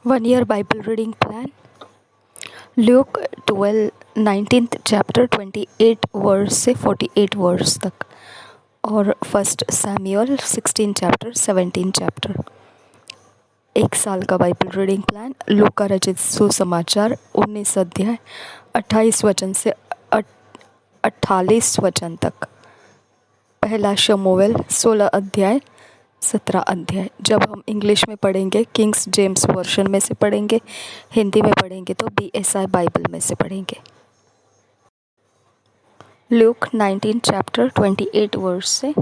1 year Bible reading plan. Luke 12 19th chapter 28 verse से 48 verse तक और 1 सैमुअल 16 चैप्टर 17 चैप्टर। एक साल का बाइबल रीडिंग प्लान। लूका रचित सुसमाचार 19 अध्याय 28 वचन से 48 वचन तक। पहला शमूएल 16 अध्याय 17 अध्याय। जब हम इंग्लिश में पढ़ेंगे किंग्स जेम्स वर्शन में से पढ़ेंगे, हिंदी में पढ़ेंगे तो BSI बाइबल में से पढ़ेंगे। ल्यूक 19 चैप्टर 28 वर्स से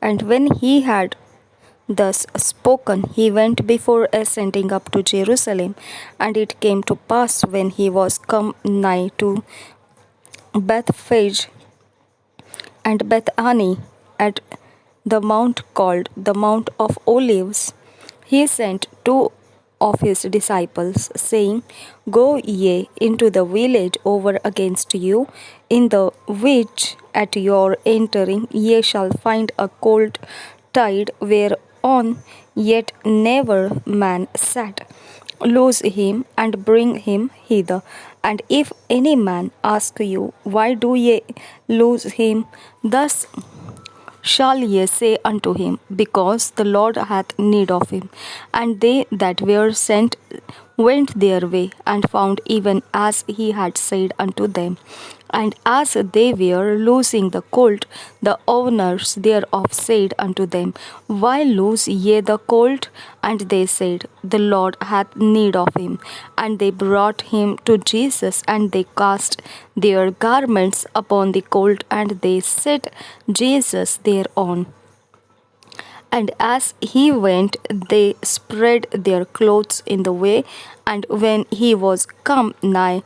And when he had thus spoken, he went before ascending up to Jerusalem. And it came to pass, when he was come nigh to Bethphage and Bethany at the mount called the Mount of Olives, he sent two of his disciples, saying, Go ye into the village over against you, in the which at your entering ye shall find a colt tied, whereon yet never man sat. Loose him and bring him hither. And if any man ask you, Why do ye loose him? Thus shall ye say unto him, Because the Lord hath need of him. And they that were sent went their way, and found even as he had said unto them. And as they were loosing the colt, the owners thereof said unto them, Why loose ye the colt? And they said, The Lord hath need of him. And they brought him to Jesus, and they cast their garments upon the colt, and they set Jesus thereon. And as he went, they spread their clothes in the way. And when he was come nigh,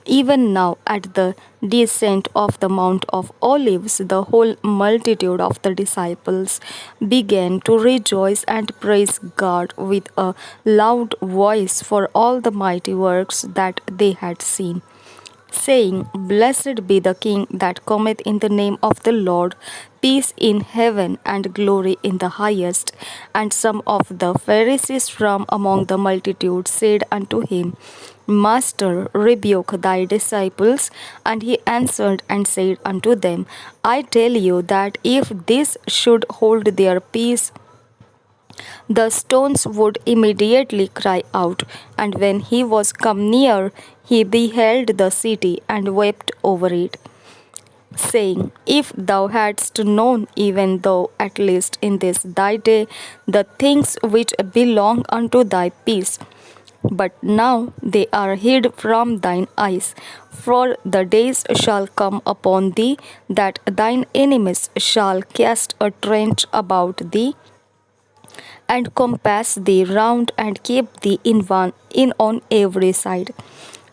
even now at the descent of the Mount of Olives, the whole multitude of the disciples began to rejoice and praise God with a loud voice for all the mighty works that they had seen, saying, Blessed be the King that cometh in the name of the Lord, peace in heaven and glory in the highest. And some of the Pharisees from among the multitude said unto him, Master, rebuke thy disciples. And he answered and said unto them, I tell you that if this should hold their peace, the stones would immediately cry out. And when he was come near, he beheld the city, and wept over it, saying, If thou hadst known, even though at least in this thy day, the things which belong unto thy peace, but now they are hid from thine eyes. For the days shall come upon thee, that thine enemies shall cast a trench about thee, and compass thee round, and keep thee in on every side,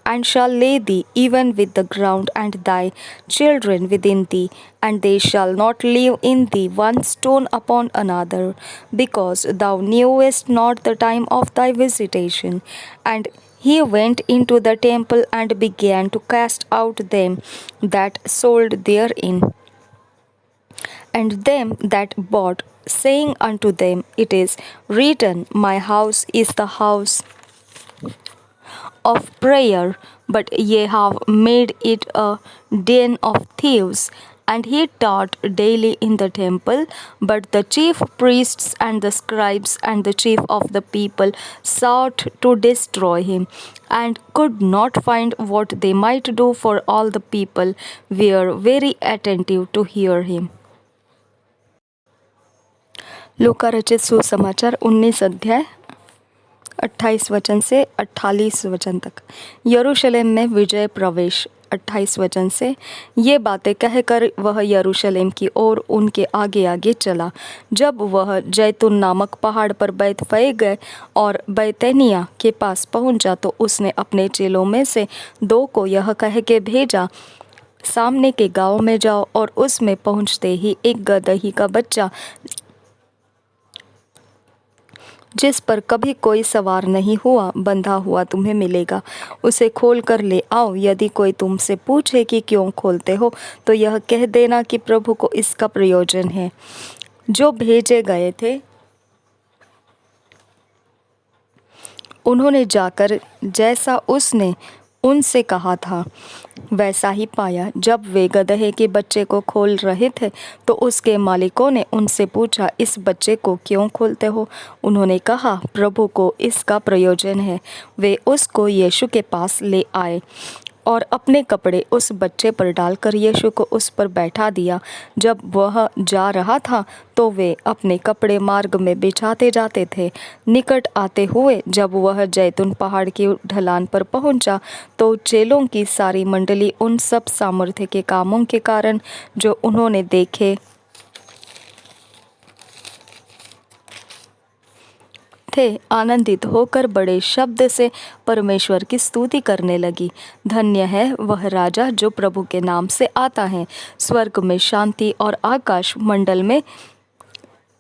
and shall lay thee even with the ground, and thy children within thee, and they shall not leave in thee one stone upon another, because thou knewest not the time of thy visitation. And he went into the temple, and began to cast out them that sold therein, and them that bought, saying unto them, It is written, My house is the house of prayer, but ye have made it a den of thieves. And he taught daily in the temple. But the chief priests and the scribes and the chief of the people sought to destroy him, and could not find what they might do, for all the people were very attentive to hear him. लूका रचित सुसमाचार 19 अध्याय 28 वचन से 48 वचन तक। यरूशलेम में विजय प्रवेश। 28 वचन से ये बातें कहकर वह यरूशलेम की ओर उनके आगे आगे चला। जब वह जैतून नामक पहाड़ पर बैतफगे और बैतनिय्याह के पास पहुंचा, तो उसने अपने चेलों में से 2 को यह कह के भेजा, सामने के गांव में जाओ, और उसमें पहुंचते ही एक गदही का बच्चा जिस पर कभी कोई सवार नहीं हुआ बंधा हुआ तुम्हें मिलेगा, उसे खोल कर ले आओ। यदि कोई तुमसे पूछे कि क्यों खोलते हो, तो यह कह देना कि प्रभु को इसका प्रयोजन है। जो भेजे गए थे उन्होंने जाकर जैसा उसने उनसे कहा था वैसा ही पाया। जब वे गदहे के बच्चे को खोल रहे थे, तो उसके मालिकों ने उनसे पूछा, इस बच्चे को क्यों खोलते हो? उन्होंने कहा, प्रभु को इसका प्रयोजन है। वे उसको यीशु के पास ले आए और अपने कपड़े उस बच्चे पर डालकर यीशु को उस पर बैठा दिया। जब वह जा रहा था, तो वे अपने कपड़े मार्ग में बिछाते जाते थे। निकट आते हुए जब वह जैतून पहाड़ की ढलान पर पहुंचा, तो चेलों की सारी मंडली उन सब सामर्थ्य के कामों के कारण जो उन्होंने देखे थे, आनंदित होकर बड़े शब्द से परमेश्वर की स्तुति करने लगी। धन्य है वह राजा जो प्रभु के नाम से आता है। स्वर्ग में शांति और आकाश मंडल में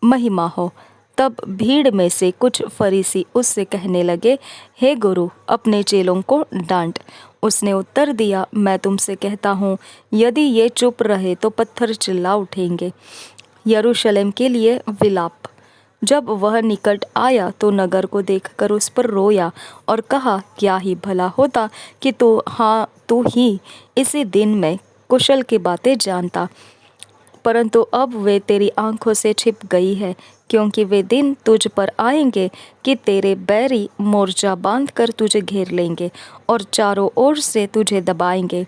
महिमा हो। तब भीड़ में से कुछ फरीसी उससे कहने लगे, हे गुरु, अपने चेलों को डांट। उसने उत्तर दिया, मैं तुमसे कहता हूँ, यदि ये चुप रहे तो पत्थर चिल्ला उठेंगे। यरूशलेम के लिए विलाप। जब वह निकट आया, तो नगर को देखकर उस पर रोया और कहा, क्या ही भला होता कि तू ही इसी दिन में कुशल की बातें जानता। परंतु अब वे तेरी आंखों से छिप गई है, क्योंकि वे दिन तुझ पर आएंगे कि तेरे बैरी मोर्चा बांधकर तुझे घेर लेंगे और चारों ओर से तुझे दबाएंगे,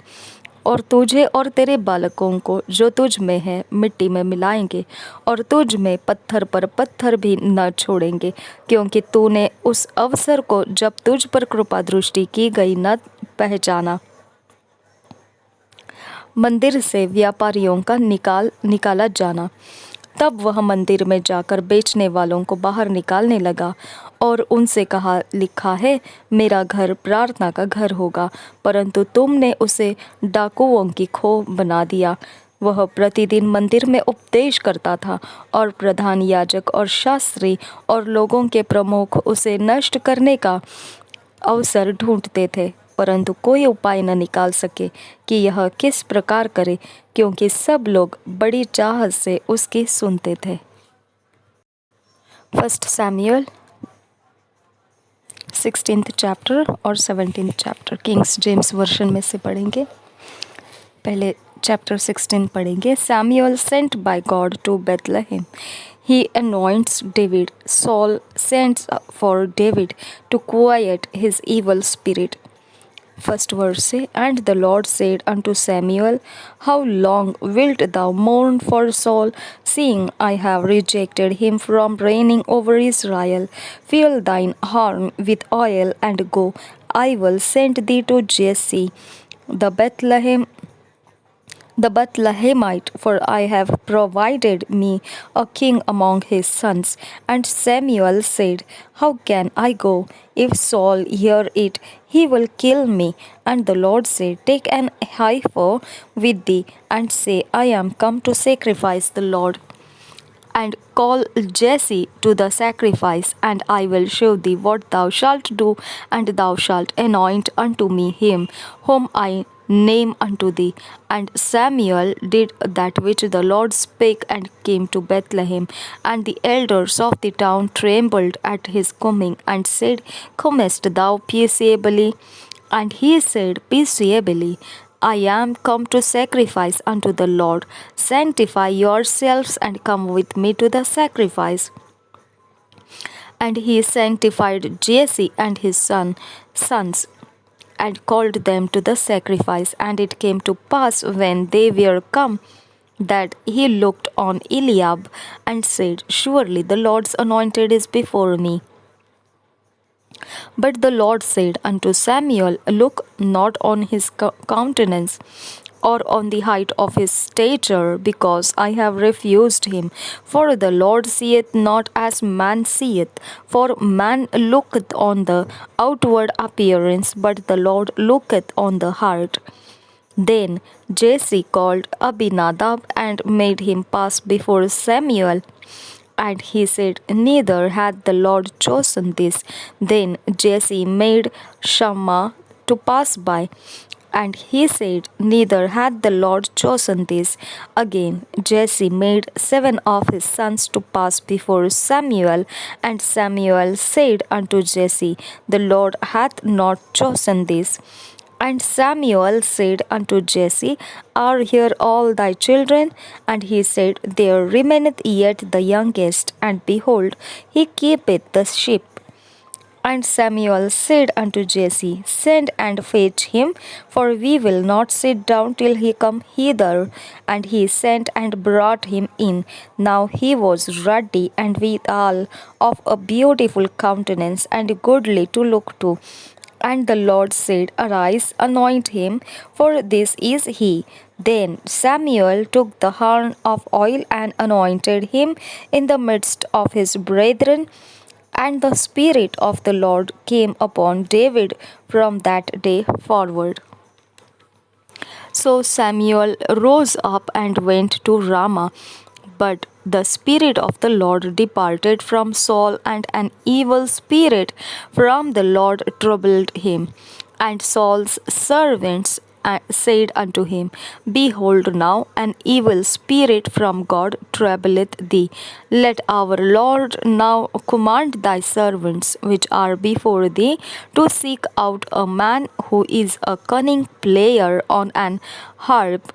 और तुझे और तेरे बालकों को जो तुझ में है मिट्टी में मिलाएंगे, और तुझ में पत्थर पर पत्थर भी न छोड़ेंगे, क्योंकि तूने उस अवसर को जब तुझ पर कृपा दृष्टि की गई न पहचाना। मंदिर से व्यापारियों का निकाला जाना। तब वह मंदिर में जाकर बेचने वालों को बाहर निकालने लगा और उनसे कहा, लिखा है, मेरा घर प्रार्थना का घर होगा, परंतु तुमने उसे डाकुओं की खो बना दिया। वह प्रतिदिन मंदिर में उपदेश करता था और प्रधान याजक और शास्त्री और लोगों के प्रमुख उसे नष्ट करने का अवसर ढूंढते थे, परंतु कोई उपाय न निकाल सके कि यह किस प्रकार करे, क्योंकि सब लोग बड़ी चाहत से उसकी सुनते थे। 1 सैमुअल 16th चैप्टर और 17th chapter Kings James version में से पढ़ेंगे। पहले चैप्टर 16 पढ़ेंगे। Samuel sent by God to Bethlehem. He anoints David. Saul sends for David to quiet his evil spirit. First verse say, and the Lord said unto Samuel, how long wilt thou mourn for Saul, seeing I have rejected him from reigning over Israel? Fill thine horn with oil and go. I will send thee to Jesse the Bethlehemite, for I have provided me a king among his sons. And Samuel said, how can I go? If Saul hear it, he will kill me. And the Lord said, take an heifer with thee, and say, I am come to sacrifice the Lord. And call Jesse to the sacrifice, and I will show thee what thou shalt do, and thou shalt anoint unto me him whom I name unto thee. And Samuel did that which the Lord spake, and came to Bethlehem. And the elders of the town trembled at his coming, and said, comest thou peaceably? And he said, peaceably. I am come to sacrifice unto the Lord. Sanctify yourselves and come with me to the sacrifice. And he sanctified Jesse and his sons, and called them to the sacrifice. And it came to pass, when they were come, that he looked on Eliab, and said, surely the Lord's anointed is before me. But the Lord said unto Samuel, look not on his countenance, or on the height of his stature, because I have refused him. For the Lord seeth not as man seeth. For man looketh on the outward appearance, but the Lord looketh on the heart. Then Jesse called Abinadab, and made him pass before Samuel. And he said, Neither had the Lord chosen this. Then Jesse made Shammah to pass by. And he said, Neither had the Lord chosen this. Again Jesse made 7 of his sons to pass before Samuel. And Samuel said unto Jesse, The Lord hath not chosen this. And Samuel said unto Jesse, Are here all thy children? And he said, There remaineth yet the youngest, and behold, he keepeth the sheep. And Samuel said unto Jesse, Send and fetch him, for we will not sit down till he come hither. And he sent and brought him in. Now he was ruddy and withal of a beautiful countenance, and goodly to look to. And the Lord said, Arise, anoint him, for this is he. Then Samuel took the horn of oil and anointed him in the midst of his brethren. And the Spirit of the Lord came upon David from that day forward. So Samuel rose up and went to Ramah. But the Spirit of the Lord departed from Saul, and an evil spirit from the Lord troubled him. And Saul's servants said unto him, Behold, now an evil spirit from God troubleth thee. Let our Lord now command thy servants which are before thee to seek out a man who is a cunning player on an harp.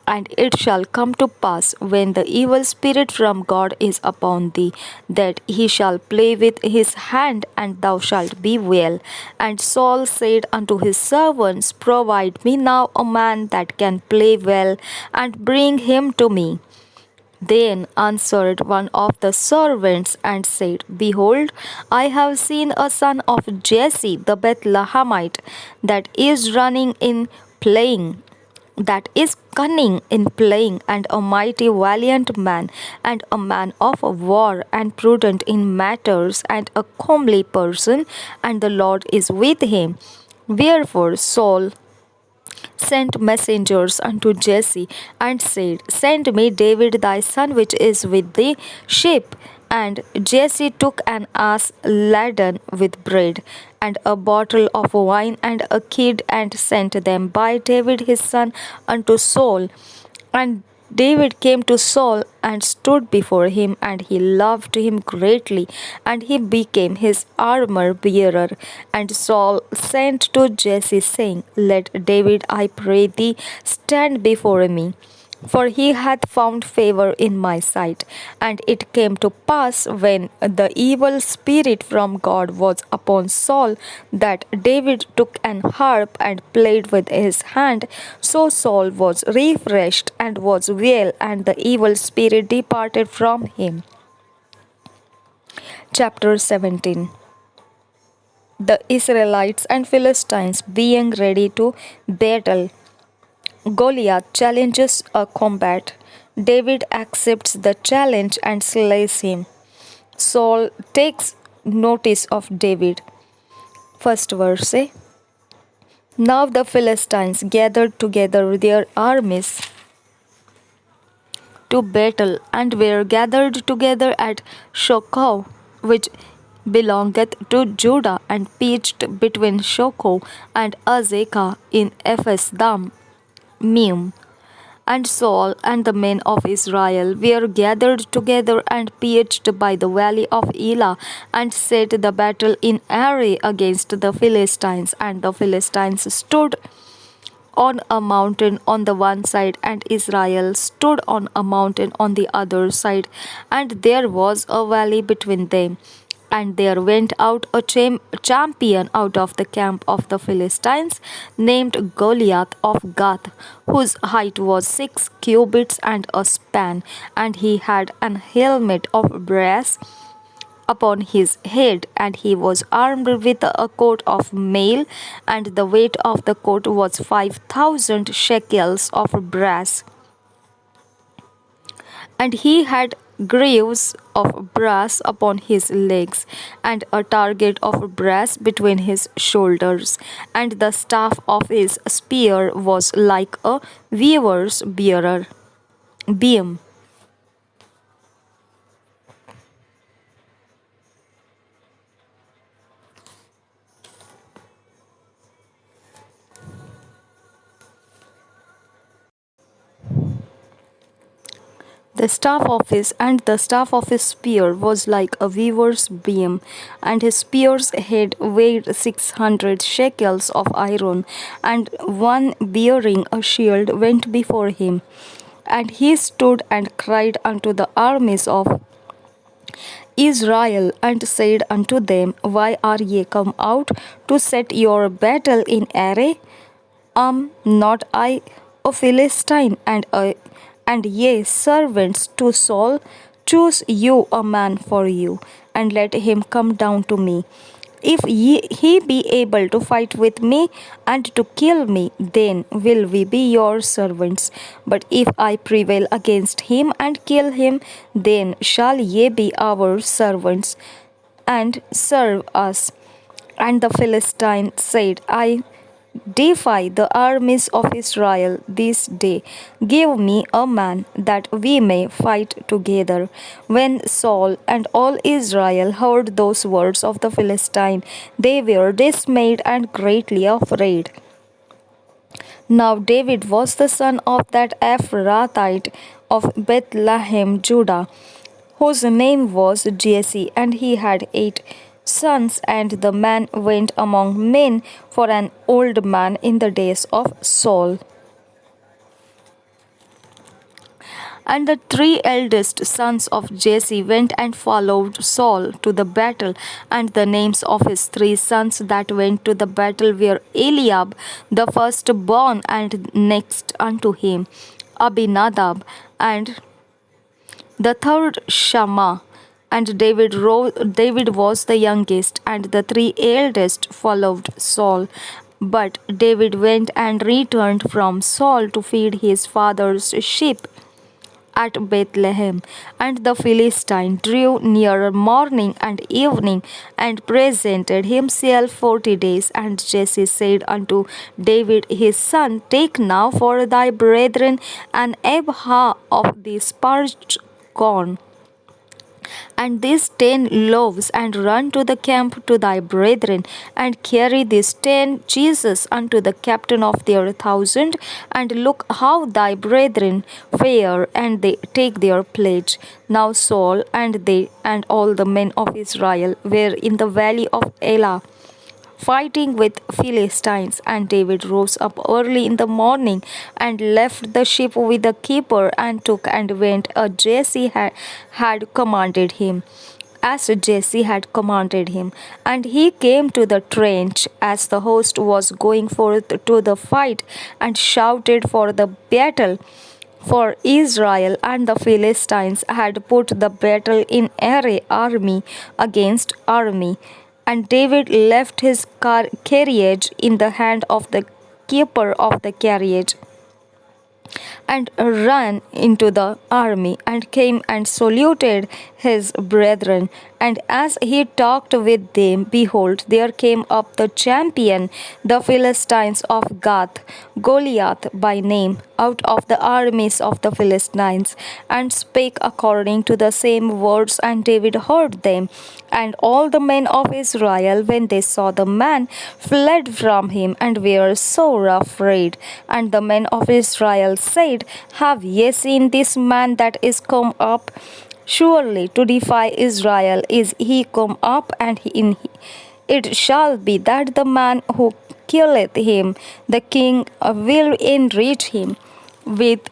And it shall come to pass, when the evil spirit from God is upon thee, that he shall play with his hand, and thou shalt be well. And Saul said unto his servants, Provide me now a man that can play well, and bring him to me. Then answered one of the servants and said, Behold, I have seen a son of Jesse the Bethlehemite, that is running in playing, that is cunning in playing, and a mighty valiant man, and a man of war, and prudent in matters, and a comely person, and the Lord is with him. Wherefore Saul sent messengers unto Jesse, and said, Send me David thy son, which is with the sheep. And Jesse took an ass laden with bread, and a bottle of wine, and a kid, and sent them by David his son unto Saul. And David came to Saul and stood before him, and he loved him greatly, and he became his armor bearer. And Saul sent to Jesse, saying, Let David, I pray thee, stand before me, for he hath found favor in my sight. And it came to pass, when the evil spirit from God was upon Saul, that David took an harp and played with his hand. So Saul was refreshed and was well, and the evil spirit departed from him. Chapter 17. The Israelites and Philistines being ready to battle. Goliath challenges a combat. David accepts the challenge and slays him. Saul takes notice of David. First verse. Now the Philistines gathered together their armies to battle, and were gathered together at Shochoh, which belongeth to Judah, and pitched between Shochoh and Azekah in Ephes Meum. And Saul and the men of Israel were gathered together and pitched by the valley of Elah, and set the battle in array against the Philistines. And the Philistines stood on a mountain on the one side, and Israel stood on a mountain on the other side, and there was a valley between them. And there went out a champion out of the camp of the Philistines, named Goliath of Gath, whose height was 6 cubits and a span, and he had an helmet of brass upon his head, and he was armed with a coat of mail, and the weight of the coat was 5,000 shekels of brass. And he had greaves of brass upon his legs, and a target of brass between his shoulders, and the staff of his spear was like a weaver's beam. The staff of his spear was like a weaver's beam, and his spear's head weighed 600 shekels of iron, and one bearing a shield went before him. And he stood and cried unto the armies of Israel, and said unto them, Why are ye come out to set your battle in array? Am not I a Philistine, and ye servants to Saul? Choose you a man for you, and let him come down to me. If he be able to fight with me and to kill me, then will we be your servants. But if I prevail against him and kill him, then shall ye be our servants and serve us. And the Philistine said, I defy the armies of Israel this day. Give me a man that we may fight together. When Saul and all Israel heard those words of the Philistine, they were dismayed and greatly afraid. Now David was the son of that Ephrathite of Bethlehem, Judah, whose name was Jesse, and he had 8 sons. And the man went among men for an old man in the days of Saul. And the 3 eldest sons of Jesse went and followed Saul to the battle. And the names of his 3 sons that went to the battle were Eliab, the firstborn, and next unto him Abinadab, and the third Shammah. And David was the youngest, and the 3 eldest followed Saul. But David went and returned from Saul to feed his father's sheep at Bethlehem. And the Philistine drew near morning and evening, and presented himself 40 days. And Jesse said unto David his son, Take now for thy brethren an ephah of this parched corn, and these 10 loaves, and run to the camp to thy brethren, and carry these 10 cheeses unto the captain of their 1,000, and look how thy brethren fare, and they take their pledge. Now Saul and they and all the men of Israel were in the valley of Elah, fighting with Philistines. And David rose up early in the morning, and left the sheep with the keeper, and took and went as Jesse had commanded him. And he came to the trench as the host was going forth to the fight, and shouted for the battle. For Israel and the Philistines had put the battle in array, army against army. And David left his carriage in the hand of the keeper of the carriage, and ran into the army, and came and saluted his brethren. And as he talked with them, behold, there came up the champion, the Philistines of Gath, Goliath by name, out of the armies of the Philistines, and spake according to the same words. And David heard them. And all the men of Israel, when they saw the man, fled from him, and were sore afraid. And the men of Israel said, Have ye seen this man that is come up? Surely to defy Israel is he come up, and it shall be that the man who killeth him, the king will enrich him with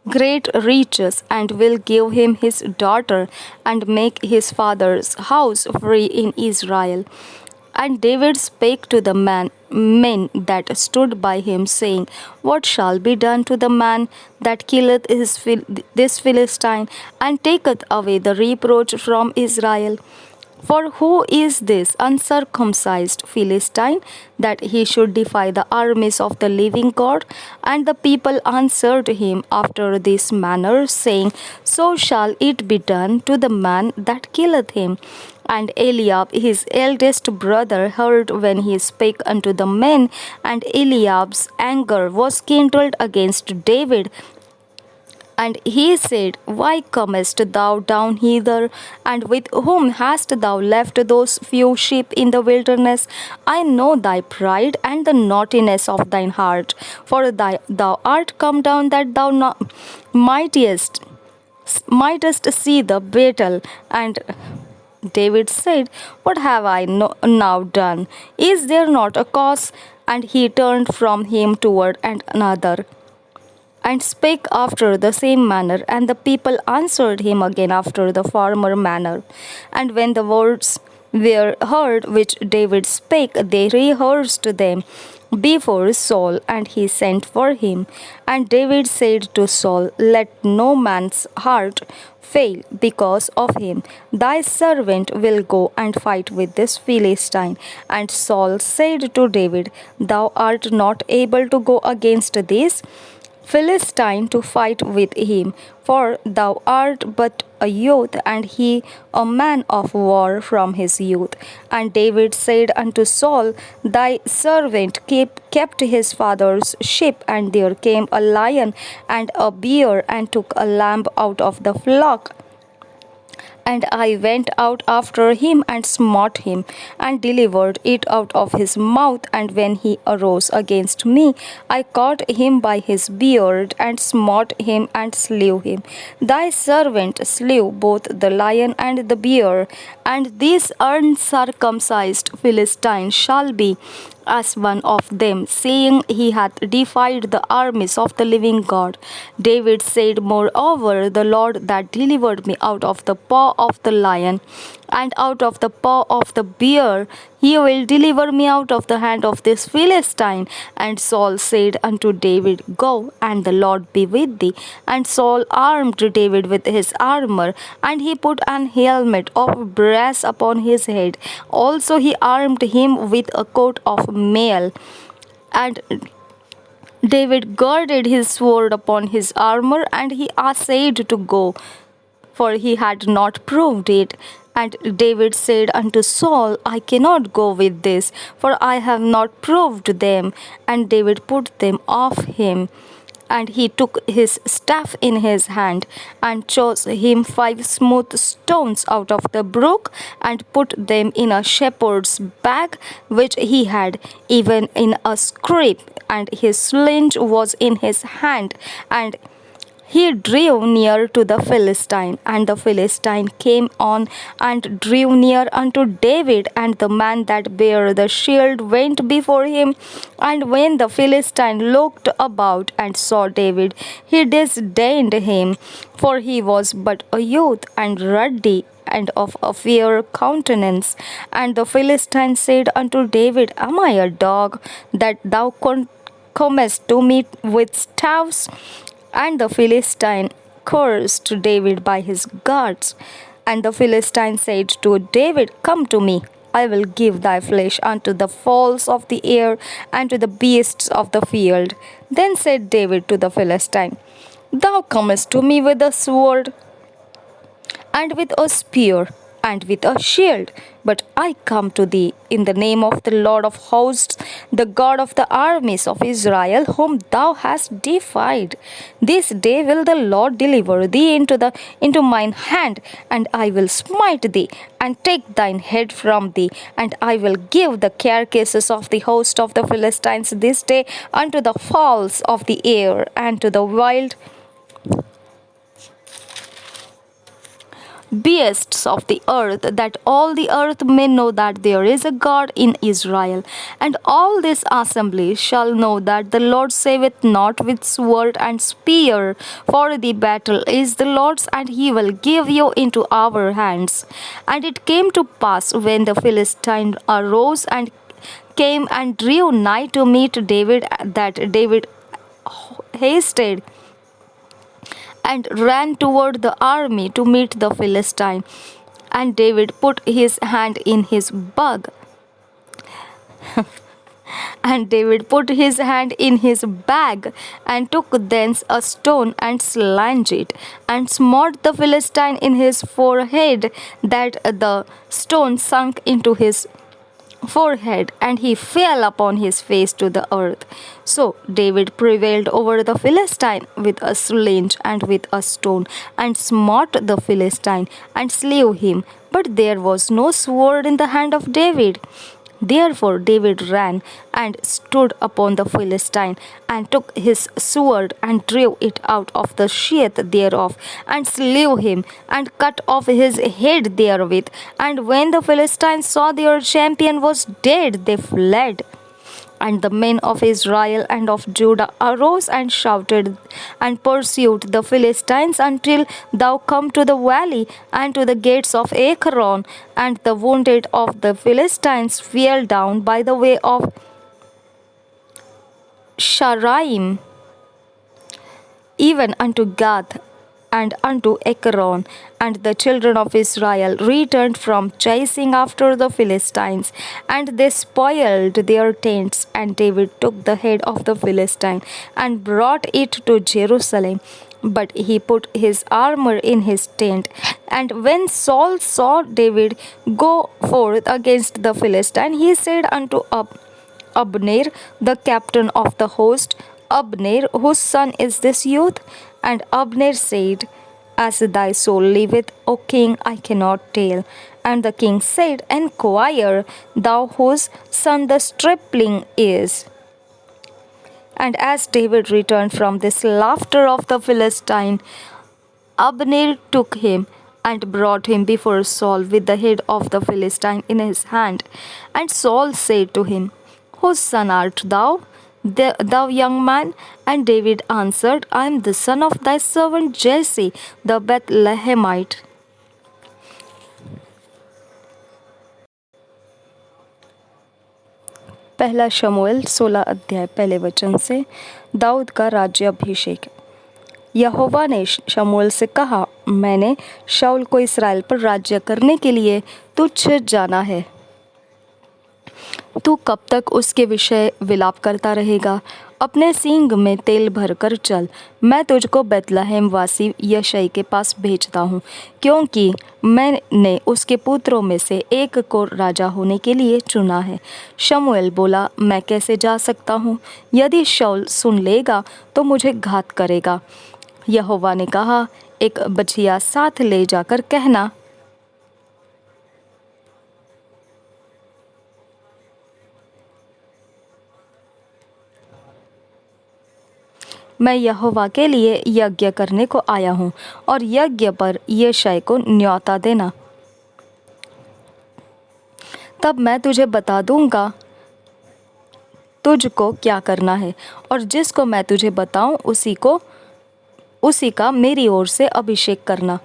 great riches, and will give him his daughter, and make his father's house free in Israel. And David spake to the men that stood by him, saying, What shall be done to the man that killeth this Philistine, and taketh away the reproach from Israel? For who is this uncircumcised Philistine, that he should defy the armies of the living God? And the people answered him after this manner, saying, So shall it be done to the man that killeth him. And Eliab his eldest brother heard when he spake unto the men, and Eliab's anger was kindled against David, And he said, Why comest thou down hither? And with whom hast thou left those few sheep in the wilderness? I know thy pride and the naughtiness of thine heart. For thou art come down that thou mightest see the battle. And David said, What have I now done? Is there not a cause? And he turned from him toward another and spake after the same manner. And the people answered him again after the former manner. And when the words were heard which David spake, they rehearsed them before Saul, and he sent for him. And David said to Saul, Let no man's heart fail because of him. Thy servant will go and fight with this Philistine. And Saul said to David, Thou art not able to go against this Philistine to fight with him, for thou art but a youth, and he a man of war from his youth. And David said unto Saul, Thy servant kept his father's sheep, and there came a lion and a bear, and took a lamb out of the flock. And I went out after him and smote him, and delivered it out of his mouth. And when he arose against me, I caught him by his beard, and smote him and slew him. Thy servant slew both the lion and the bear, and this uncircumcised Philistine shall be as one of them, saying, He hath defied the armies of the living God. David said, Moreover, the Lord that delivered me out of the paw of the lion and out of the paw of the bear, he will deliver me out of the hand of this Philistine. And Saul said unto David, Go, and the Lord be with thee. And Saul armed David with his armor, and he put an helmet of brass upon his head. Also he armed him with a coat of mail. And David girded his sword upon his armor, and he essayed to go, for he had not proved it. And David said unto Saul, I cannot go with this, for I have not proved them. And David put them off him. And he took his staff in his hand, and chose him 5 smooth stones out of the brook, and put them in a shepherd's bag which he had, even in a scrip. And his sling was in his hand, and he drew near to the Philistine, and the Philistine came on and drew near unto David, and the man that bare the shield went before him. And when the Philistine looked about and saw David, he disdained him, for he was but a youth, and ruddy, and of a fair countenance. And the Philistine said unto David, Am I a dog, that thou comest to me with staves? And the Philistine cursed David by his gods. And the Philistine said to David, Come to me, I will give thy flesh unto the fowls of the air, and to the beasts of the field. Then said David to the Philistine, Thou comest to me with a sword, and with a spear, and with a shield. But I come to thee in the name of the Lord of hosts, the God of the armies of Israel, whom thou hast defied. This day will the Lord deliver thee into mine hand, and I will smite thee, and take thine head from thee. And I will give the carcasses of the host of the Philistines this day unto the fowls of the air, and to the wild beasts of the earth, that all the earth may know that there is a God in Israel. And all this assembly shall know that the Lord saveth not with sword and spear, for the battle is the Lord's, and he will give you into our hands. And it came to pass, when the Philistine arose and came and drew nigh to meet David, that David hasted and ran toward the army to meet the Philistine. And David put his hand in his bag. And David put his hand in his bag, and took thence a stone, and slanged it, and smote the Philistine in his forehead, that the stone sunk into his forehead, and he fell upon his face to the earth. So David prevailed over the Philistine with a sling and with a stone, and smote the Philistine, and slew him. But there was no sword in the hand of David. Therefore David ran and stood upon the Philistine, and took his sword, and drew it out of the sheath thereof, and slew him, and cut off his head therewith. And when the Philistines saw their champion was dead, they fled. And the men of Israel and of Judah arose and shouted and pursued the Philistines until thou come to the valley and to the gates of Ekron. And the wounded of the Philistines fell down by the way of Sharaim, even unto Gath and unto Ekron. And the children of Israel returned from chasing after the Philistines, and they spoiled their tents. And David took the head of the Philistine and brought it to Jerusalem. But he put his armor in his tent. And when Saul saw David go forth against the Philistine, he said unto Abner, the captain of the host, Abner, whose son is this youth? And Abner said, As thy soul liveth, O king, I cannot tell. And the king said, Enquire thou whose son the stripling is. And as David returned from this laughter of the Philistine, Abner took him and brought him before Saul with the head of the Philistine in his hand. And Saul said to him, Whose son art thou, thou young man? And David answered, I am the son of thy servant Jesse, the Bethlehemite. पहला शमूएल 16 अध्याय पहले वचन से। दाऊद का राज्य अभिषेक। यहोवा ने शमूएल से कहा, मैंने शाऊल को इस्राएल पर राज्य करने के लिए तुझ जाना है। तू कब तक उसके विषय विलाप करता रहेगा? अपने सींग में तेल भरकर चल। मैं तुझको बेतलहम वासी यशै के पास भेजता हूँ, क्योंकि मैंने उसके पुत्रों में से एक को राजा होने के लिए चुना है। शमूएल बोला, मैं कैसे जा सकता हूँ? यदि शाऊल सुन लेगा तो मुझे घात करेगा। यहोवा ने कहा, एक बछिया साथ ले जाकर कहना, मैं यहोवा के लिए यज्ञ करने को आया हूँ, और यज्ञ पर यशै को न्योता देना। तब मैं तुझे बता दूंगा तुझको क्या करना है, और जिसको मैं तुझे बताऊं उसी का मेरी ओर से अभिषेक करना।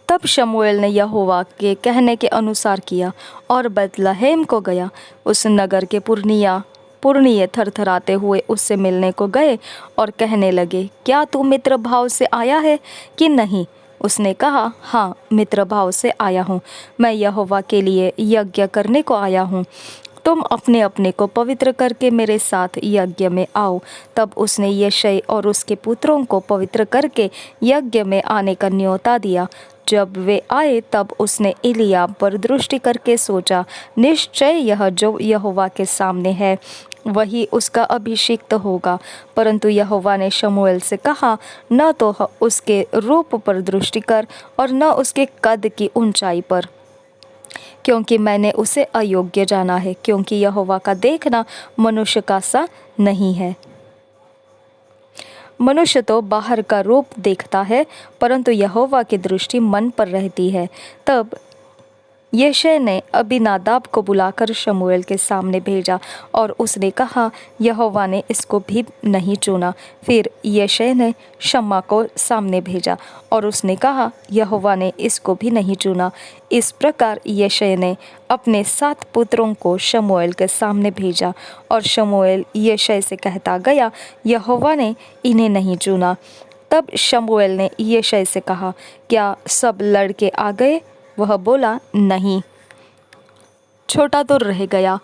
तब शमूएल ने यहोवा के कहने के अनुसार किया और बेतलहम को गया। उस नगर के पुरनिये थरथराते हुए उससे मिलने को गए और कहने लगे, क्या तू मित्र भाव से आया है कि नहीं? उसने कहा, हाँ, मित्र भाव से आया हूँ। मैं यहोवा के लिए यज्ञ करने को आया हूँ। तुम अपने अपने को पवित्र करके मेरे साथ यज्ञ में आओ। तब उसने यशै और उसके पुत्रों को पवित्र करके यज्ञ में आने का न्योता दिया। जब वे आए तब उसने एलियाब पर दृष्टि करके सोचा, निश्चय यह जो यहोवा के सामने है वही उसका अभिषिक्त होगा। परंतु यहोवा ने शमूएल से कहा, न तो उसके रूप पर दृष्टि कर और न उसके कद की ऊंचाई पर, क्योंकि मैंने उसे अयोग्य जाना है, क्योंकि यहोवा का देखना मनुष्य का सा नहीं है। मनुष्य तो बाहर का रूप देखता है, परंतु यहोवा की दृष्टि मन पर रहती है। तब यशै ने अबीनादाब को बुलाकर शमूएल के सामने भेजा और उसने कहा, यहोवा ने इसको भी नहीं चुना। फिर यशै ने शम्मा को सामने भेजा और उसने कहा, यहोवा ने इसको भी नहीं चुना। इस प्रकार यशै ने अपने 7 पुत्रों को शमूएल के सामने भेजा और शमूएल यशै से कहता गया, यहोवा ने इन्हें नहीं चुना। तब शमूएल ने यशै से कहा, क्या सब लड़के आ गए? वह बोला, नहीं, छोटा तो रह गया।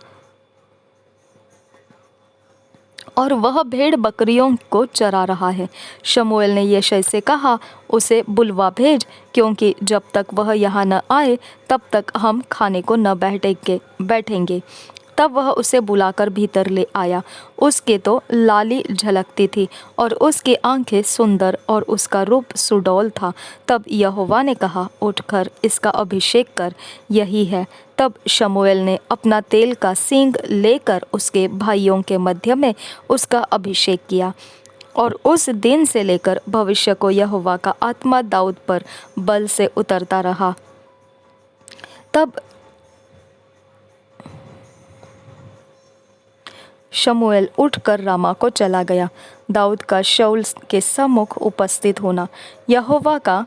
और वह भेड़ बकरियों को चरा रहा है। शमूएल ने यिशै से कहा, उसे बुलवा भेज, क्योंकि जब तक वह यहाँ न आए तब तक हम खाने को न बैठेंगे। तब वह उसे बुलाकर भीतर ले आया। उसके तो लाली झलकती थी और उसकी आंखें सुंदर और उसका रूप सुडौल था। तब यहोवा ने कहा, उठकर इसका अभिषेक कर, यही है। तब शमूएल ने अपना तेल का सींग लेकर उसके भाइयों के मध्य में उसका अभिषेक किया। और उस दिन से लेकर भविष्य को यहोवा का आत्मा दाऊद पर बल से उतरता रहा। तब शमूएल उठकर रामा को चला गया। दाऊद का शाऊल के सम्मुख उपस्थित होना। यहोवा का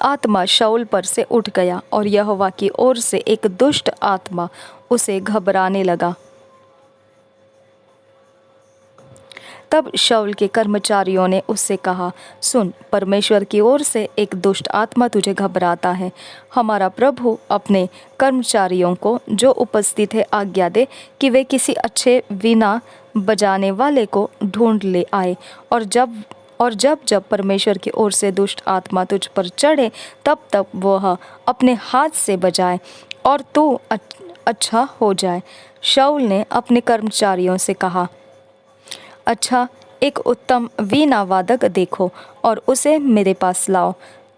आत्मा शाऊल पर से उठ गया और यहोवा की ओर से एक दुष्ट आत्मा उसे घबराने लगा। तब शाऊल के कर्मचारियों ने उससे कहा, सुन, परमेश्वर की ओर से एक दुष्ट आत्मा तुझे घबराता है। हमारा प्रभु अपने कर्मचारियों को जो उपस्थित है आज्ञा दे कि वे किसी अच्छे वीणा बजाने वाले को ढूंढ ले आए, और जब जब परमेश्वर की ओर से दुष्ट आत्मा तुझ पर चढ़े तब तब वह अपने हाथ से बजाए और तू अच्छा हो जाए। शाऊल ने अपने कर्मचारियों से कहा, अच्छा, एक उत्तम वीणा वादक देखो और उसे मेरे पास लाओ।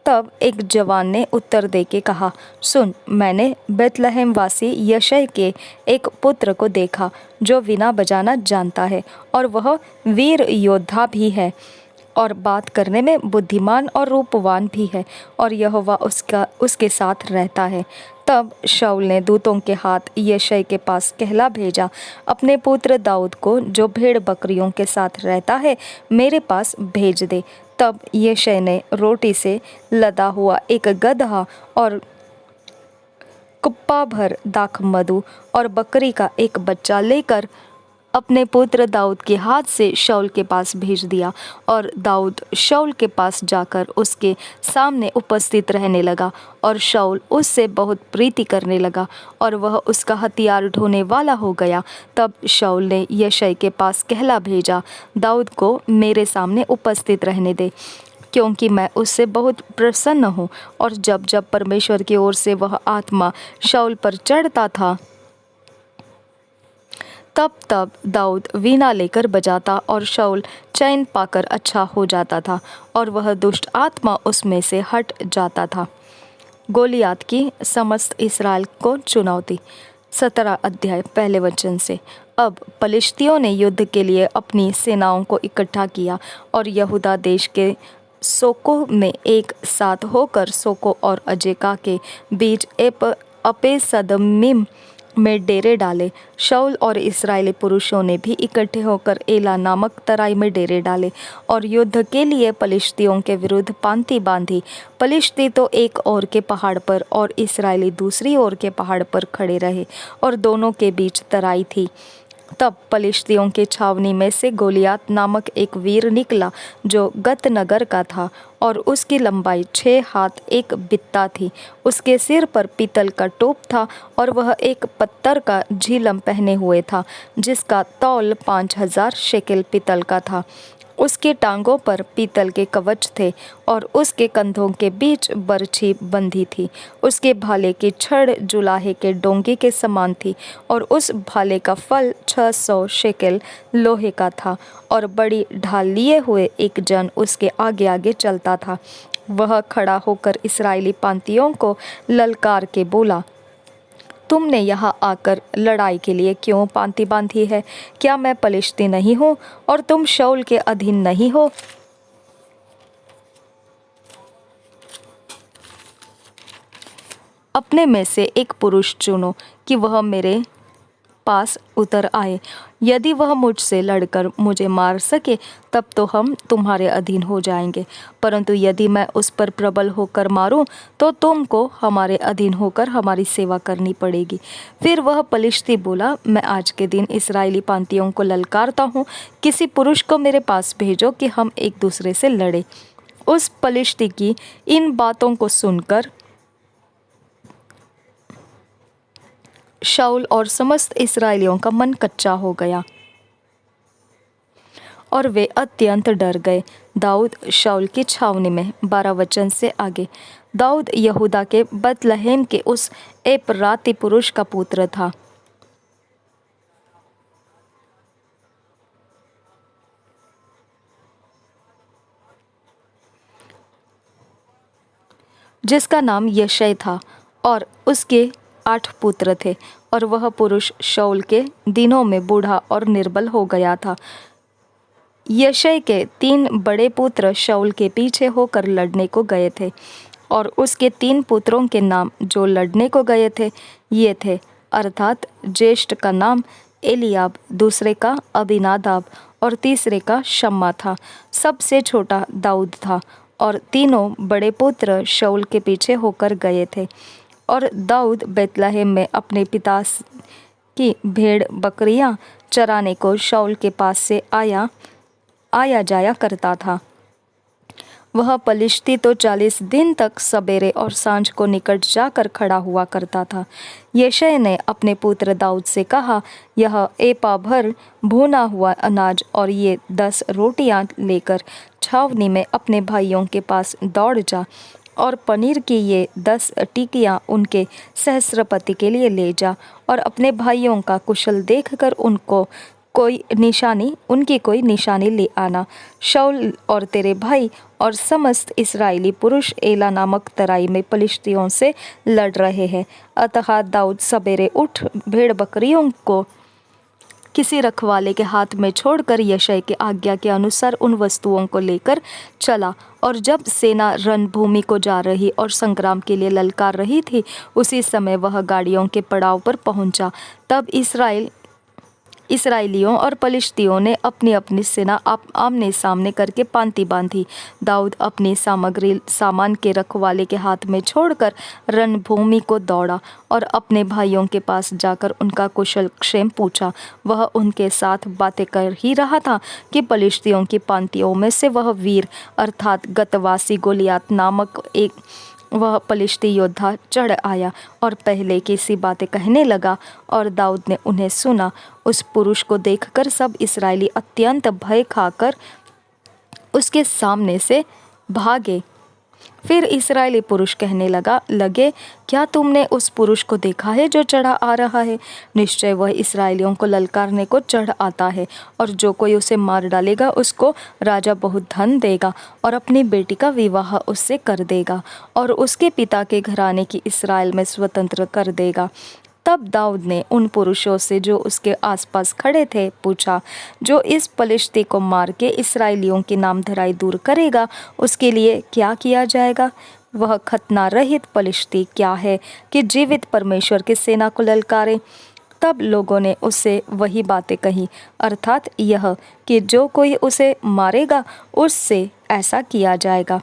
तब एक जवान ने उत्तर देके कहा, सुन, मैंने बेतलहम वासी यिशै के एक पुत्र को देखा जो वीणा बजाना जानता है और वह वीर योद्धा भी है और बात करने में बुद्धिमान और रूपवान भी है, और यहोवा उसके साथ रहता है। तब शाऊल ने दूतों के हाथ यिशै के पास कहला भेजा, अपने पुत्र दाऊद को जो भेड़ बकरियों के साथ रहता है मेरे पास भेज दे। तब यिशै ने रोटी से लदा हुआ एक गदहा और कुप्पा भर दाखमधु और बकरी का एक बच्चा लेकर अपने पुत्र दाऊद के हाथ से शाऊल के पास भेज दिया। और दाऊद शाऊल के पास जाकर उसके सामने उपस्थित रहने लगा और शाऊल उससे बहुत प्रीति करने लगा और वह उसका हथियार ढोने वाला हो गया। तब शाऊल ने यिशै के पास कहला भेजा, दाऊद को मेरे सामने उपस्थित रहने दे, क्योंकि मैं उससे बहुत प्रसन्न हूँ। और जब जब परमेश्वर की ओर से वह आत्मा शाऊल पर चढ़ता था तब तब दाऊद वीणा लेकर बजाता और शाऊल चैन पाकर अच्छा हो जाता था और वह दुष्ट आत्मा उसमें से हट जाता था। गोलियात की समस्त इस्राएल को चुनौती। 17 अध्याय पहले वचन से। अब पलिश्तियों ने युद्ध के लिए अपनी सेनाओं को इकट्ठा किया और यहूदा देश के सोको में एक साथ होकर सोको और अजेका के बीच अपेसदम्मीम में डेरे डाले। शाऊल और इस्राएली पुरुषों ने भी इकट्ठे होकर एला नामक तराई में डेरे डाले और युद्ध के लिए पलिश्तियों के विरुद्ध पांति बांधी। पलिश्ती तो एक ओर के पहाड़ पर और इस्राएली दूसरी ओर के पहाड़ पर खड़े रहे और दोनों के बीच तराई थी। तब पलिश्तियों के छावनी में से गोलियात नामक एक वीर निकला जो गत नगर का था और उसकी लंबाई 6 हाथ 1 बित्ता थी। उसके सिर पर पीतल का टोप था और वह एक पत्थर का झिलम पहने हुए था जिसका तौल 5000 शेकेल पीतल का था। उसकी टांगों पर पीतल के कवच थे और उसके कंधों के बीच बरछी बंधी थी। उसके भाले की छड़ जुलाहे के डोंगी के समान थी और उस भाले का फल 600 शेकेल लोहे का था और बड़ी ढाल लिए हुए एक जन उसके आगे आगे चलता था। वह खड़ा होकर इस्राएली पांतियों को ललकार के बोला, तुमने यहाँ आकर लड़ाई के लिए क्यों पांति बांधी है? क्या मैं पलिश्ती नहीं हूँ और तुम शाऊल के अधीन नहीं हो? अपने में से एक पुरुष चुनो कि वह मेरे पास उतर आए। यदि वह मुझसे लड़कर मुझे मार सके तब तो हम तुम्हारे अधीन हो जाएंगे, परंतु यदि मैं उस पर प्रबल होकर मारूं तो तुमको हमारे अधीन होकर हमारी सेवा करनी पड़ेगी। फिर वह पलिश्ती बोला, मैं आज के दिन इस्राएली पांतियों को ललकारता हूँ, किसी पुरुष को मेरे पास भेजो कि हम एक दूसरे से लड़े। उस पलिश्ती की इन बातों को सुनकर शाऊल और समस्त इस्राएलियों का मन कच्चा हो गया। और वे अत्यंत डर गए। दाऊद शाऊल की छावनी में। 12 वचन से आगे। दाऊद यहूदा के बतलहम के उस एपराती पुरुष का पुत्र था जिसका नाम यशै था, और उसके 8 पुत्र थे। और वह पुरुष शाऊल के दिनों में बूढ़ा और निर्बल हो गया था। यशै के 3 बड़े पुत्र शाऊल के पीछे होकर लड़ने को गए थे, और उसके 3 पुत्रों के नाम जो लड़ने को गए थे ये थे, अर्थात ज्येष्ठ का नाम एलियाब, दूसरे का अबीनादाब और तीसरे का शम्मा था। सबसे छोटा दाऊद था, और तीनों बड़े पुत्र शाऊल के पीछे होकर गए थे। और दाऊद बैतलहम में अपने पिता की भेड़ बकरियां चराने को शाऊल के पास से आया जाया करता था। वह पलिश्ती तो 40 दिन तक सवेरे और सांझ को निकट जाकर खड़ा हुआ करता था। यशै ने अपने पुत्र दाऊद से कहा, यह एपा भर भुना हुआ अनाज और ये 10 रोटियां लेकर छावनी में अपने भाइयों के पास दौड़ जा, और पनीर की ये 10 टिकियां उनके सहस्त्रपति के लिए ले जा, और अपने भाइयों का कुशल देखकर उनकी कोई निशानी ले आना। शाऊल और तेरे भाई और समस्त इस्राएली पुरुष एला नामक तराई में पलिश्तियों से लड़ रहे हैं। अतः दाऊद सवेरे उठ भेड़ बकरियों को किसी रखवाले के हाथ में छोड़कर यशै की आज्ञा के अनुसार उन वस्तुओं को लेकर चला। और जब सेना रणभूमि को जा रही और संग्राम के लिए ललकार रही थी, उसी समय वह गाड़ियों के पड़ाव पर पहुंचा। तब इसराइलियों और पलिश्तियों ने अपनी अपनी सेना आमने सामने करके पांति बांधी। दाऊद अपनी सामान के रखवाले के हाथ में छोड़कर रणभूमि को दौड़ा और अपने भाइयों के पास जाकर उनका कुशल क्षेम पूछा। वह उनके साथ बातें कर ही रहा था कि पलिश्तियों की पांतियों में से वह वीर अर्थात गतवासी गोलियात नामक वह पलिश्ती योद्धा चढ़ आया और पहले की सी बातें कहने लगा, और दाऊद ने उन्हें सुना। उस पुरुष को देखकर सब इस्राएली अत्यंत भय खाकर उसके सामने से भागे। फिर इस्राएली पुरुष कहने लगे, क्या तुमने उस पुरुष को देखा है जो चढ़ा आ रहा है? निश्चय वह इस्राएलियों को ललकारने को चढ़ आता है, और जो कोई उसे मार डालेगा उसको राजा बहुत धन देगा और अपनी बेटी का विवाह उससे कर देगा, और उसके पिता के घराने की इस्राएल में स्वतंत्र कर देगा। तब दाऊद ने उन पुरुषों से जो उसके आसपास खड़े थे पूछा, जो इस पलिश्ती को मार के इस्राएलियों की नामधराई दूर करेगा, उसके लिए क्या किया जाएगा? वह खतना रहित पलिश्ती क्या है कि जीवित परमेश्वर की सेना को ललकारे? तब लोगों ने उससे वही बातें कही, अर्थात यह कि जो कोई उसे मारेगा उससे ऐसा किया जाएगा।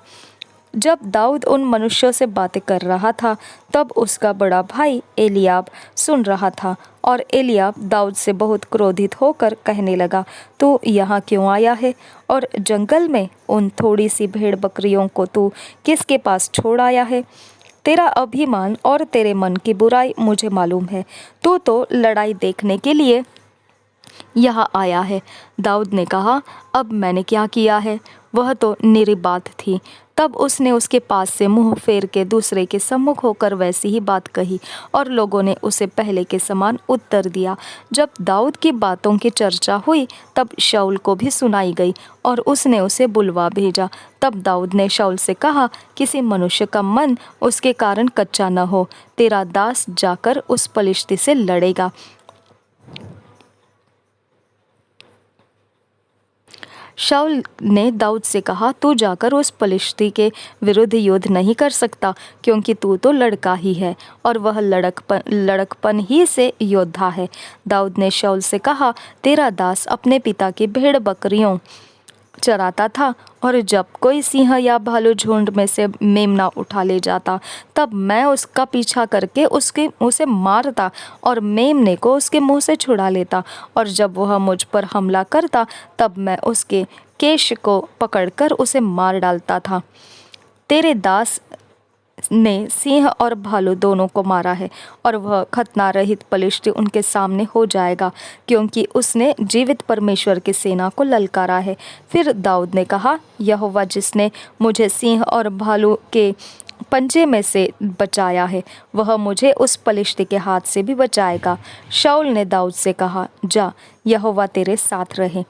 जब दाऊद उन मनुष्यों से बातें कर रहा था, तब उसका बड़ा भाई एलियाब सुन रहा था, और एलियाब दाऊद से बहुत क्रोधित होकर कहने लगा, तू यहाँ क्यों आया है? और जंगल में उन थोड़ी सी भेड़ बकरियों को तू किसके पास छोड़ आया है? तेरा अभिमान और तेरे मन की बुराई मुझे मालूम है। तू तो लड़ाई देखने के लिए यहाँ आया है। दाऊद ने कहा, अब मैंने क्या किया है? वह तो निरी बात थी। तब उसने उसके पास से मुंह फेर के दूसरे के सम्मुख होकर वैसी ही बात कही, और लोगों ने उसे पहले के समान उत्तर दिया। जब दाऊद की बातों की चर्चा हुई, तब शाऊल को भी सुनाई गई, और उसने उसे बुलवा भेजा। तब दाऊद ने शाऊल से कहा, किसी मनुष्य का मन उसके कारण कच्चा न हो, तेरा दास जाकर उस पलिश्ती से लड़ेगा। शाऊल ने दाऊद से कहा, तू जाकर उस पलिश्ती के विरुद्ध युद्ध नहीं कर सकता, क्योंकि तू तो लड़का ही है, और वह लड़कपन ही से योद्धा है। दाऊद ने शाऊल से कहा, तेरा दास अपने पिता की भेड़ बकरियों चराता था, और जब कोई सिंह या भालू झुंड में से मेमना उठा ले जाता, तब मैं उसका पीछा करके उसे मारता और मेमने को उसके मुंह से छुड़ा लेता, और जब वह मुझ पर हमला करता, तब मैं उसके केश को पकड़कर उसे मार डालता था। तेरे दास ने सिंह और भालू दोनों को मारा है और वह खतना रहित पलिश्ती उनके सामने हो जाएगा, क्योंकि उसने जीवित परमेश्वर की सेना को ललकारा है। फिर दाऊद ने कहा, यहोवा जिसने मुझे सिंह और भालू के पंजे में से बचाया है, वह मुझे उस पलिश्ती के हाथ से भी बचाएगा। शाऊल ने दाऊद से कहा, जा, यहोवा तेरे साथ रहे।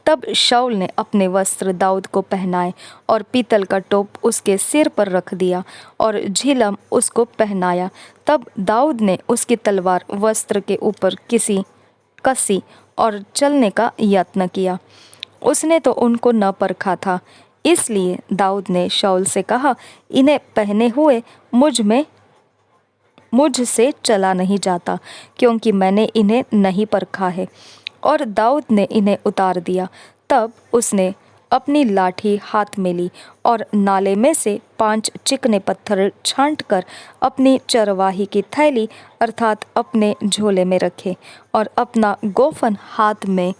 तब शाऊल ने अपने वस्त्र दाऊद को पहनाए और पीतल का टोप उसके सिर पर रख दिया और झिलम उसको पहनाया। तब दाऊद ने उसकी तलवार वस्त्र के ऊपर कसी और चलने का यत्न किया। उसने तो उनको न परखा था, इसलिए दाऊद ने शाऊल से कहा, इन्हें पहने हुए मुझसे चला नहीं जाता, क्योंकि मैंने इन्हें नहीं परखा है। और दाऊद ने इन्हें उतार दिया। तब उसने अपनी लाठी हाथ में ली और नाले में से 5 चिकने पत्थर छांटकर अपनी चरवाही की थैली अर्थात अपने झोले में रखे और अपना गोफन हाथ में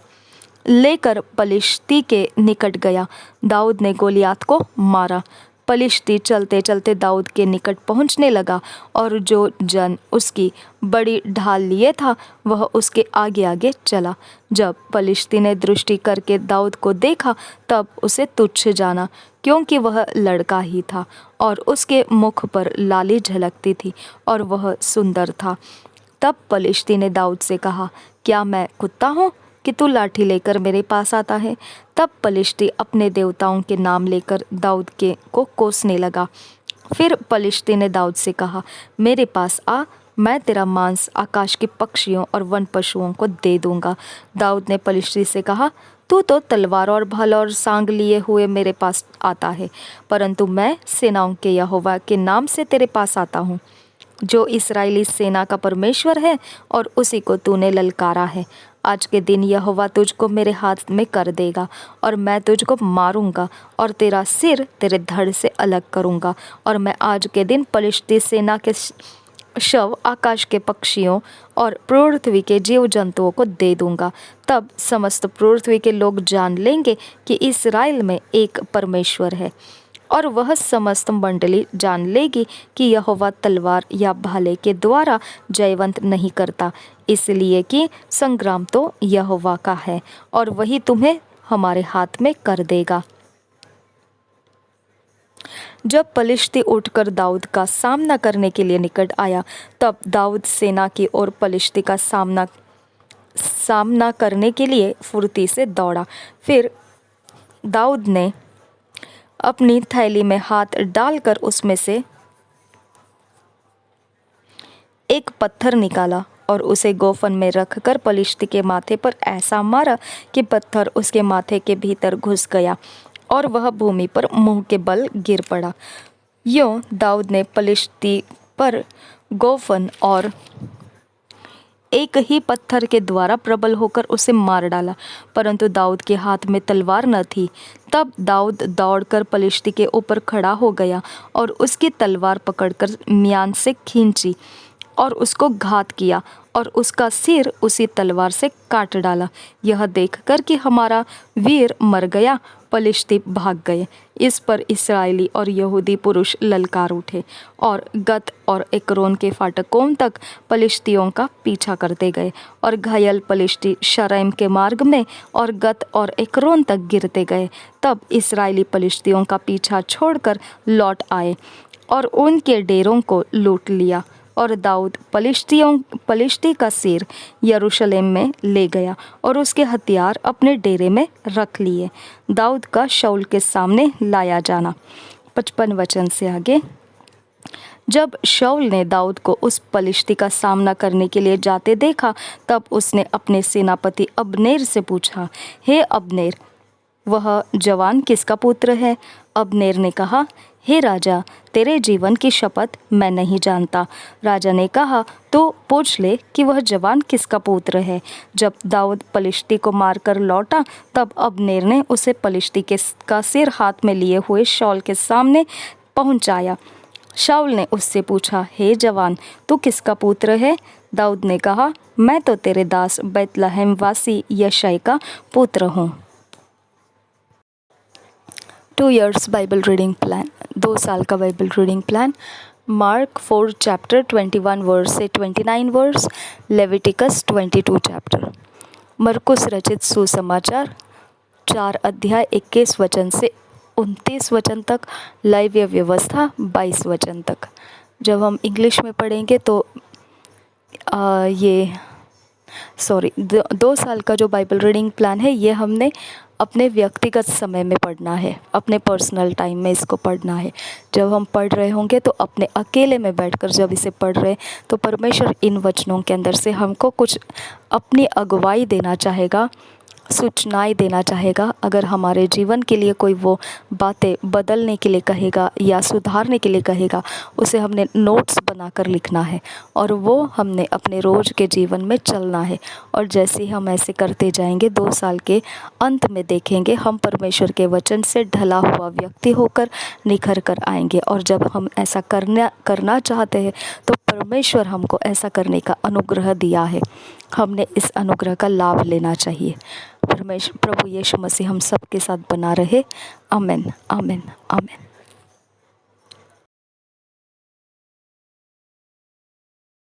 लेकर पलिश्ती के निकट गया। दाऊद ने गोलियात को मारा। पलिश्ती चलते चलते दाऊद के निकट पहुंचने लगा और जो जन उसकी बड़ी ढाल लिए था वह उसके आगे आगे चला। जब पलिश्ती ने दृष्टि करके दाऊद को देखा तब उसे तुच्छ जाना, क्योंकि वह लड़का ही था और उसके मुख पर लाली झलकती थी और वह सुंदर था। तब पलिश्ती ने दाऊद से कहा, क्या मैं कुत्ता हूँ कि तू लाठी लेकर मेरे पास आता है? तब पलिश्ती अपने देवताओं के नाम लेकर दाऊद को कोसने लगा। फिर पलिश्ती ने दाऊद से कहा, मेरे पास आ, मैं तेरा मांस आकाश के पक्षियों और वन पशुओं को दे दूंगा। दाऊद ने पलिश्ती से कहा, तू तो तलवार और भाला और सांग लिए हुए मेरे पास आता है, परंतु मैं सेनाओं के यहोवा के नाम से तेरे पास आता हूँ, जो इस्राएली सेना का परमेश्वर है और उसी को तूने ललकारा है। आज के दिन यहोवा तुझको मेरे हाथ में कर देगा और मैं तुझको मारूंगा और तेरा सिर तेरे धड़ से अलग करूंगा। और मैं आज के दिन पलिश्ती सेना के शव आकाश के पक्षियों और पृथ्वी के जीव जंतुओं को दे दूंगा। तब समस्त पृथ्वी के लोग जान लेंगे कि इस्राएल में एक परमेश्वर है, और वह समस्त मंडली जान लेगी कि यहोवा तलवार या भाले के द्वारा जयवंत नहीं करता, इसलिए कि संग्राम तो यहोवा का है और वही तुम्हें हमारे हाथ में कर देगा। जब पलिश्ती उठकर दाऊद का सामना करने के लिए निकट आया, तब दाऊद सेना की ओर पलिश्ती का सामना करने के लिए फुर्ती से दौड़ा। फिर दाऊद ने अपनी थैली में हाथ डालकर उसमें से एक पत्थर निकाला और उसे गोफन में रखकर पलिश्ती के माथे पर ऐसा मारा कि पत्थर उसके माथे के भीतर घुस गया और वह भूमि पर मुंह के बल गिर पड़ा। यूं दाऊद ने पलिश्ती पर गोफन और एक ही पत्थर के द्वारा प्रबल होकर उसे मार डाला, परंतु दाऊद के हाथ में तलवार न थी। तब दाऊद दौड़कर पलिश्ती के ऊपर खड़ा हो गया और उसकी तलवार पकड़कर म्यान से खींची और उसको घात किया और उसका सिर उसी तलवार से काट डाला। यह देखकर कि हमारा वीर मर गया, पलिश्ती भाग गए। इस पर इस्राएली और यहूदी पुरुष ललकार उठे और गत और एक्रोन के फाटकों तक पलिश्तियों का पीछा करते गए और घायल पलिश्ती शरैम के मार्ग में और गत और एक्रोन तक गिरते गए। तब इस्राएली पलिश्तियों का पीछा छोड़कर लौट आए और उनके डेरों को लूट लिया, और दाऊद पलिश्ती का सिर यरूशलेम में ले गया और उसके हथियार अपने डेरे में रख लिए। दाऊद का शाऊल के सामने लाया जाना। 55 वचन से आगे। जब शाऊल ने दाऊद को उस पलिश्ती का सामना करने के लिए जाते देखा, तब उसने अपने सेनापति अब्नेर से पूछा, हे अब्नेर, वह जवान किसका पुत्र है? अब्नेर ने कहा, हे राजा, तेरे जीवन की शपथ मैं नहीं जानता। राजा ने कहा, तो पूछ ले कि वह जवान किसका पुत्र है। जब दाऊद पलिश्ती को मारकर लौटा, तब अब्नेर ने उसे पलिश्ती का सिर हाथ में लिए हुए शाऊल के सामने पहुंचाया। शाऊल ने उससे पूछा, हे जवान, तू किसका पुत्र है? दाऊद ने कहा, मैं तो तेरे दास बैतलहम वासी यिशै का पुत्र हूँ। 2 years बाइबल रीडिंग प्लान, 2 साल का Bible reading plan. Mark 4 chapter 21 verse से 29 वर्स, लेविटिकस 22 चैप्टर। मरकुस रचित सुसमाचार 4 अध्याय 21 वचन से 29 वचन तक, लाइव्य व्यवस्था 22 वचन तक। जब हम इंग्लिश में पढ़ेंगे तो ये 2 साल का जो बाइबल रीडिंग प्लान है ये हमने अपने व्यक्तिगत समय में पढ़ना है, अपने पर्सनल टाइम में इसको पढ़ना है। जब हम पढ़ रहे होंगे तो अपने अकेले में बैठकर जब इसे पढ़ रहे तो परमेश्वर इन वचनों के अंदर से हमको कुछ अपनी अगुवाई देना चाहेगा, सूचनाएं देना चाहेगा। अगर हमारे जीवन के लिए कोई वो बातें बदलने के लिए कहेगा या सुधारने के लिए कहेगा, उसे हमने नोट्स बनाकर लिखना है और वो हमने अपने रोज़ के जीवन में चलना है। और जैसे ही हम ऐसे करते जाएंगे 2 साल के अंत में देखेंगे हम परमेश्वर के वचन से ढला हुआ व्यक्ति होकर निखर कर आएंगे। और जब हम ऐसा करना चाहते हैं तो परमेश्वर हमको ऐसा करने का अनुग्रह दिया है, हमने इस अनुग्रह का लाभ लेना चाहिए। परमेश्वर प्रभु यीशु मसीह हम सब के साथ बना रहे। आमीन, आमीन, आमीन।